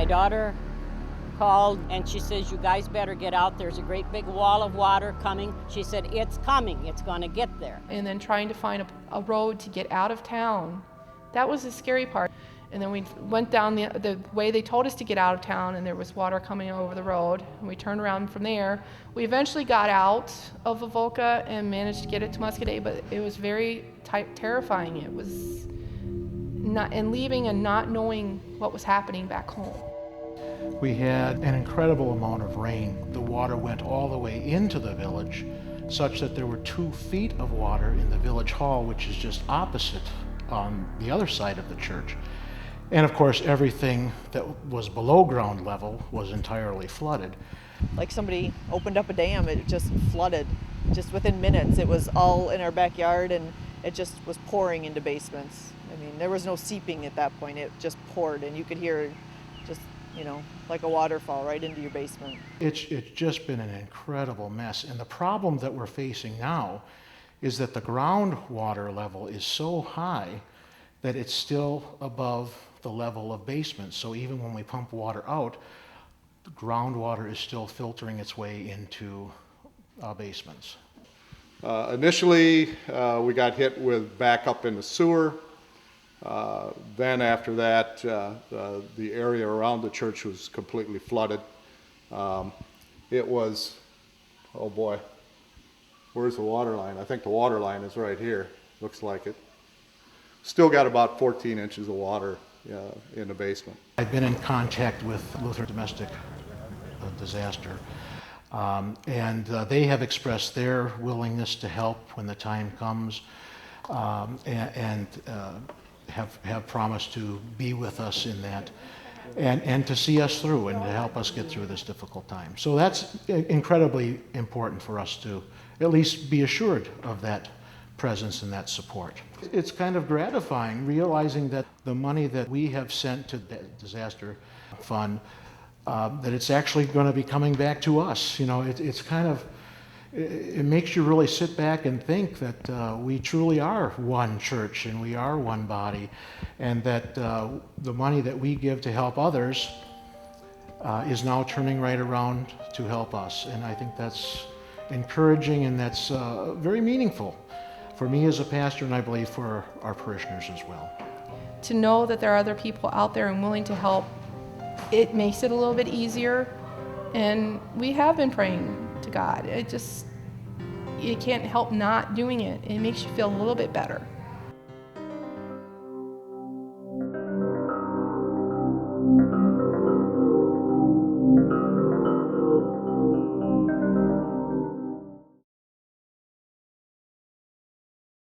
daughter called and she says, you guys better get out. There's a great big wall of water coming. She said, it's coming. It's going to get there. And then trying to find a road to get out of town. That was the scary part. And then we went down the way they told us to get out of town, and there was water coming over the road. And we turned around from there. We eventually got out of Avoca and managed to get it to Muscadet, but it was very terrifying. It was not, and leaving and not knowing what was happening back home. We had an incredible amount of rain. The water went all the way into the village, such that there were 2 feet of water in the village hall, which is just opposite on the other side of the church. And of course, everything that was below ground level was entirely flooded. Like somebody opened up a dam, it just flooded. Just within minutes, it was all in our backyard and it just was pouring into basements. I mean, there was no seeping at that point, it just poured and you could hear just, like a waterfall right into your basement. It's just been an incredible mess. And the problem that we're facing now is that the groundwater level is so high that it's still above the level of basements. So even when we pump water out, the groundwater is still filtering its way into basements. Initially, we got hit with backup in the sewer. Then after that, the area around the church was completely flooded. It was, oh boy, where's the water line? I think the water line is right here, looks like it. Still got about 14 inches of water in the basement. I've been in contact with Lutheran Domestic Disaster, and they have expressed their willingness to help when the time comes, and have promised to be with us in that and to see us through and to help us get through this difficult time. So that's incredibly important for us to at least be assured of that presence and that support. It's kind of gratifying realizing that the money that we have sent to the disaster fund, that it's actually going to be coming back to us. It's kind of, it makes you really sit back and think that we truly are one church and we are one body, and that the money that we give to help others is now turning right around to help us. And I think that's encouraging and that's very meaningful for me as a pastor, and I believe for our parishioners as well. To know that there are other people out there and willing to help, it makes it a little bit easier. And we have been praying to God. You can't help not doing it. It makes you feel a little bit better.